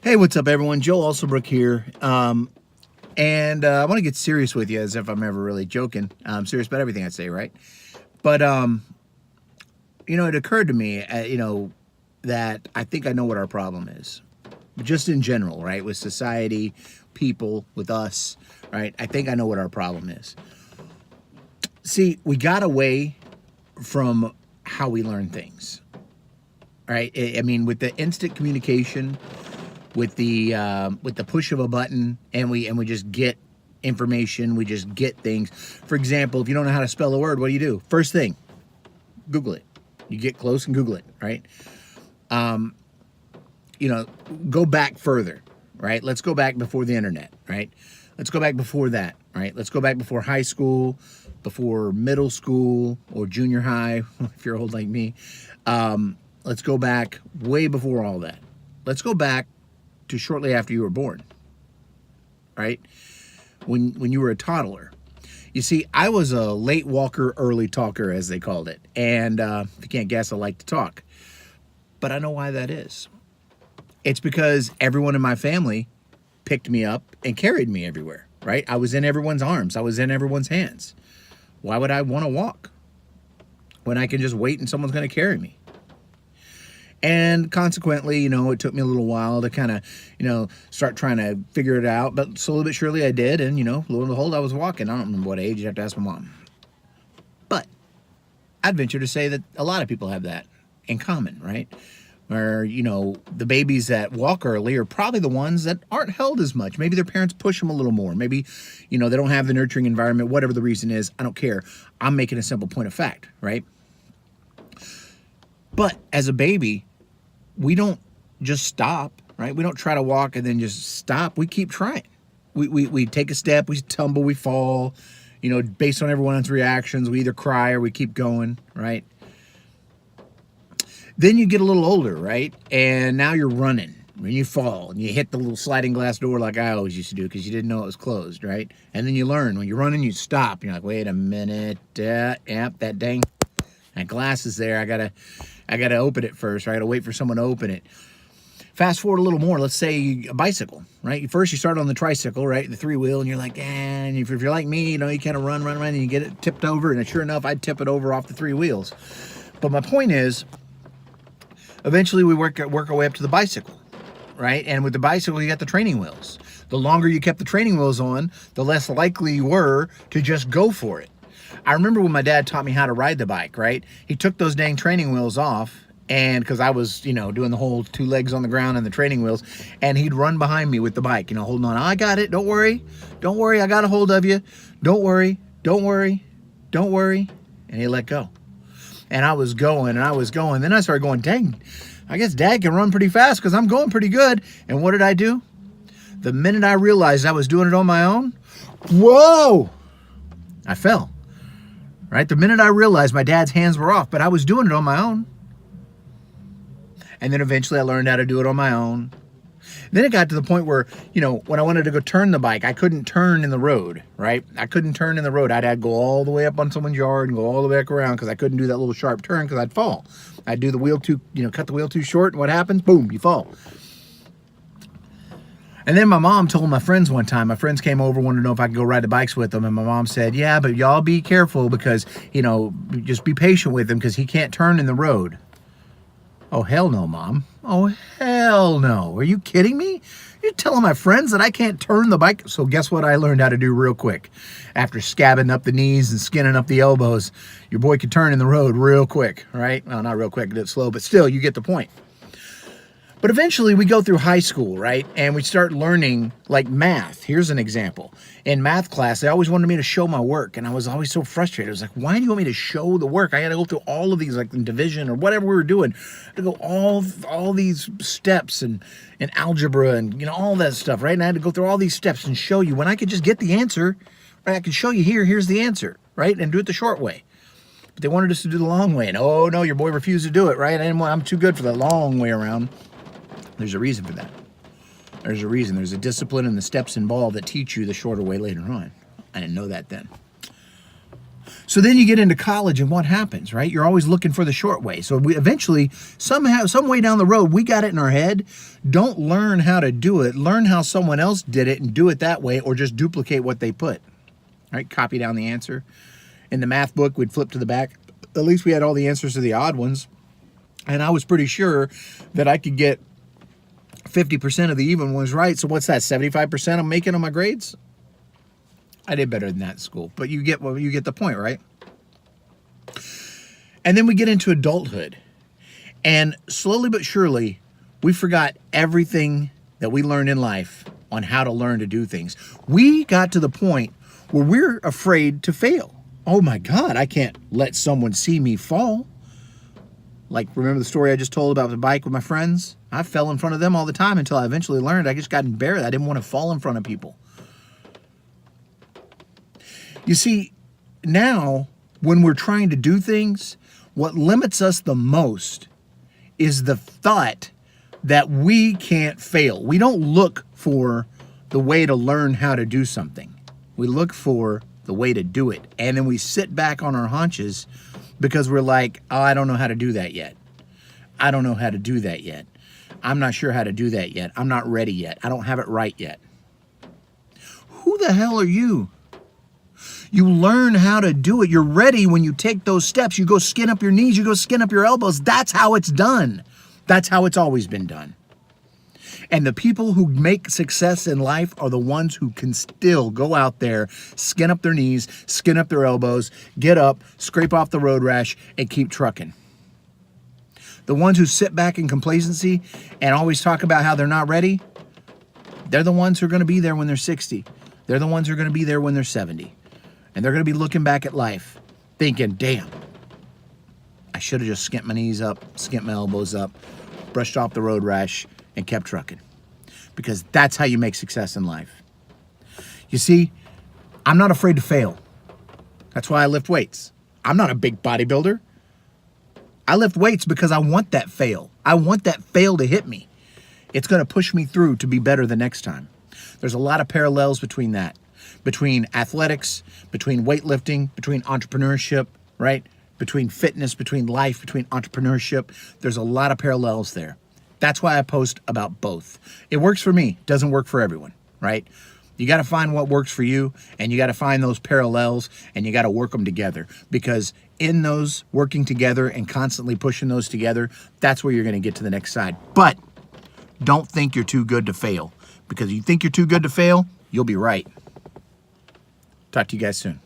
Hey, what's up, everyone? Joel Alsobrook here. And I want to get serious with you as if I'm ever really joking. I'm serious about everything I say, right? But, it occurred to me, that I think I know what our problem is. Just in general, right? With society, people, with us, right? I think I know what our problem is. See, we got away from how we learn things, right? I mean, with the instant communication, with the push of a button, and we just get information, we just get things. For example, if you don't know how to spell a word, what do? First thing, Google it. You get close and Google it, right? Go back further, right? Let's go back before the internet, right? Let's go back before that, right? Let's go back before high school, before middle school or junior high, if you're old like me. Let's go back way before all that. Let's go back to shortly after you were born, right? When you were a toddler. You see, I was a late walker, early talker, as they called it. And if you can't guess, I like to talk. But I know why that is. It's because everyone in my family picked me up and carried me everywhere, right? I was in everyone's arms. I was in everyone's hands. Why would I want to walk when I can just wait and someone's going to carry me? And consequently, it took me a little while to kind of, start trying to figure it out. But slowly but surely I did. And, lo and behold, I was walking. I don't remember what age. You have to ask my mom. But I'd venture to say that a lot of people have that in common, right? Where, the babies that walk early are probably the ones that aren't held as much. Maybe their parents push them a little more. Maybe, they don't have the nurturing environment, whatever the reason is. I don't care. I'm making a simple point of fact, right? But as a baby, we don't just stop, right? We don't try to walk and then just stop. We keep trying. We take a step, we tumble, we fall, based on everyone's reactions. We either cry or we keep going, right? Then you get a little older, right? And now you're running and you fall and you hit the little sliding glass door like I always used to do because you didn't know it was closed, right? And then you learn when you're running, you stop. You're like, wait a minute. Yep, that dang, that glass is there. I gotta open it first, right? I gotta wait for someone to open it. Fast forward a little more. Let's say a bicycle, right? First you start on the tricycle, right? The three wheel, and you're like, and if you're like me, you kind of run, and you get it tipped over, and sure enough, I'd tip it over off the three wheels. But my point is, eventually we work our way up to the bicycle, right? And with the bicycle, you got the training wheels. The longer you kept the training wheels on, the less likely you were to just go for it. I remember when my dad taught me how to ride the bike, right? He took those dang training wheels off, and because I was, doing the whole two legs on the ground and the training wheels, and he'd run behind me with the bike, holding on. I got it. Don't worry. Don't worry. I got a hold of you. Don't worry. Don't worry. Don't worry. And he let go. And I was going. Then I started going, dang, I guess Dad can run pretty fast because I'm going pretty good. And what did I do? The minute I realized I was doing it on my own, whoa, I fell. Right? The minute I realized my dad's hands were off, but I was doing it on my own. And then eventually I learned how to do it on my own. Then it got to the point where, when I wanted to go turn the bike, I couldn't turn in the road, right? I couldn't turn in the road. I'd go all the way up on someone's yard and go all the way back around because I couldn't do that little sharp turn because I'd fall. I'd do the wheel cut the wheel too short, and what happens? Boom, you fall. And then my mom told my friends one time, my friends came over, wanted to know if I could go ride the bikes with them. And my mom said, yeah, but y'all be careful because, just be patient with him because he can't turn in the road. Oh, hell no, Mom. Oh, hell no. Are you kidding me? You're telling my friends that I can't turn the bike? So guess what I learned how to do real quick? After scabbing up the knees and skinning up the elbows, your boy could turn in the road real quick, right? Well, not real quick, I did it slow, but still, you get the point. But eventually we go through high school, right? And we start learning like math. Here's an example. In math class, they always wanted me to show my work. And I was always so frustrated. I was like, why do you want me to show the work? I got to go through all of these, like in division or whatever we were doing, to go all these steps and algebra and, all that stuff, right? And I had to go through all these steps and show you when I could just get the answer, right? I could show you here's the answer, right? And do it the short way. But they wanted us to do the long way. And oh no, your boy refused to do it, right? I'm too good for the long way around. There's a reason for that. There's a reason. There's a discipline and the steps involved that teach you the shorter way later on. I didn't know that then. So then you get into college, and what happens, right? You're always looking for the short way. So we eventually, somehow, some way down the road, we got it in our head. Don't learn how to do it. Learn how someone else did it and do it that way, or just duplicate what they put. Right? Copy down the answer. In the math book, we'd flip to the back. At least we had all the answers to the odd ones. And I was pretty sure that I could get 50% of the even ones right. So what's that, 75% I'm making on my grades? I did better than that in school, but you get the point, right? And then we get into adulthood. And slowly but surely, we forgot everything that we learned in life on how to learn to do things. We got to the point where we're afraid to fail. Oh my God, I can't let someone see me fall. Like, remember the story I just told about the bike with my friends? I fell in front of them all the time until I eventually learned I just got embarrassed. I didn't want to fall in front of people. You see, now, when we're trying to do things, what limits us the most is the thought that we can't fail. We don't look for the way to learn how to do something. We look for the way to do it. And then we sit back on our haunches because we're like, oh, I don't know how to do that yet. I don't know how to do that yet. I'm not sure how to do that yet. I'm not ready yet. I don't have it right yet. Who the hell are you? You learn how to do it. You're ready when you take those steps. You go skin up your knees. You go skin up your elbows. That's how it's done. That's how it's always been done. And the people who make success in life are the ones who can still go out there, skin up their knees, skin up their elbows, get up, scrape off the road rash, and keep trucking. The ones who sit back in complacency and always talk about how they're not ready, they're the ones who are going to be there when they're 60. They're the ones who are going to be there when they're 70. And they're going to be looking back at life thinking, damn, I should have just skinned my knees up, skinned my elbows up, brushed off the road rash, and kept trucking. Because that's how you make success in life. You see, I'm not afraid to fail. That's why I lift weights. I'm not a big bodybuilder. I lift weights because I want that fail. I want that fail to hit me. It's going to push me through to be better the next time. There's a lot of parallels between that. Between athletics, between weightlifting, between entrepreneurship, right? Between fitness, between life, between entrepreneurship. There's a lot of parallels there. That's why I post about both. It works for me, doesn't work for everyone, right? You got to find what works for you, and you got to find those parallels, and you got to work them together. Because in those working together and constantly pushing those together, that's where you're going to get to the next side. But don't think you're too good to fail. Because if you think you're too good to fail, you'll be right. Talk to you guys soon.